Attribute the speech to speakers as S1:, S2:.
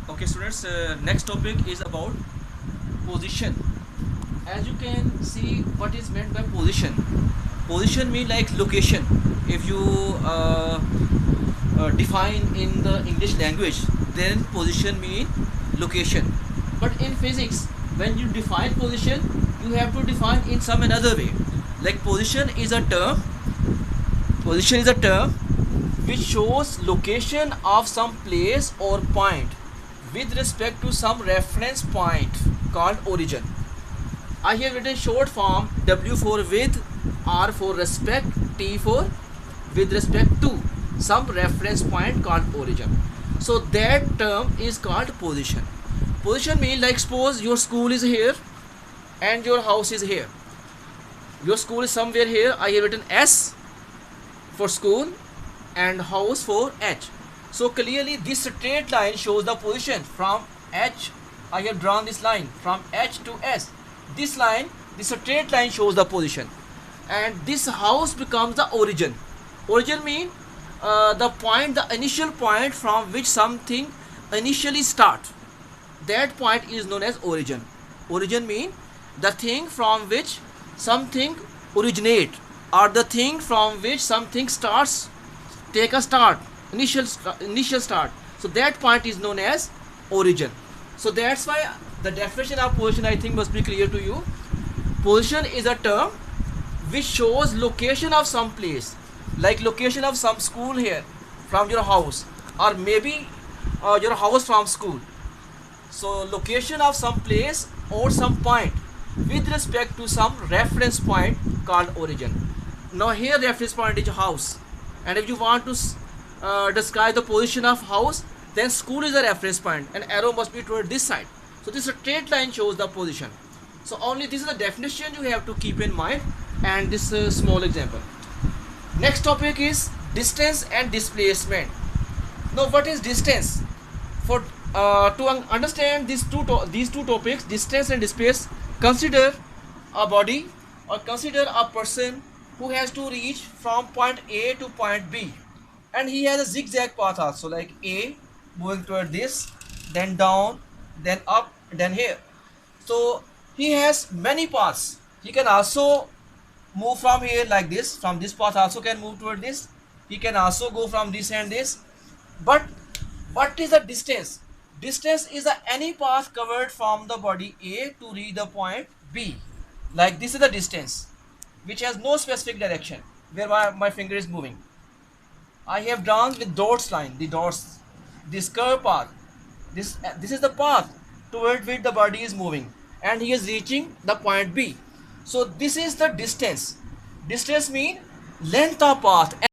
S1: Okay, students, next topic is about position. As you can see, what is meant by position? Position means like location. If you define in the English language, then position means location. But in physics, when you define position, you have to define in some another way. Like position is a term. Position is a term which shows location of some place or point with respect to some reference point called origin. I have written short form W for with, R for respect, T for with respect to some reference point called origin. So that term is called position. Position means like suppose your school is here and your house is here. Your school is somewhere here. I have written S for school and house for H. So clearly this straight line shows the position from H. I have drawn this line from H to S. This line, this straight line shows the position, and this house becomes the origin. Origin means the point, the initial point from which something initially start. That point is known as origin. Origin means the thing from which something originate, or the thing from which something starts, take a start, initial start. So that point is known as origin. So that's why the definition of position, I think, must be clear to you. Position is a term which shows location of some place, like location of some school here from your house, or maybe your house from school. So location of some place or some point with respect to some reference point called origin. Now here reference point is house, and if you want to describe the position of house, then school is a reference point and arrow must be toward this side. So this straight line shows the position. So only this is the definition you have to keep in mind, and this small example. Next topic is distance and displacement. Now what is distance? For to understand these two topics, distance and space, consider a body or consider a person who has to reach from point A to point B, and he has a zigzag path also, like A moving toward this, then down, then up, then here. So he has many paths. He can also move from here like this, from this path also can move toward this. He can also go from this and this. But what is the distance? Distance is any path covered from the body A to reach the point B. Like this is the distance, which has no specific direction where my finger is moving. I have drawn with dots line, the dots, this curve path. This is the path toward which the body is moving, and he is reaching the point B. So this is the distance. Distance means length of path.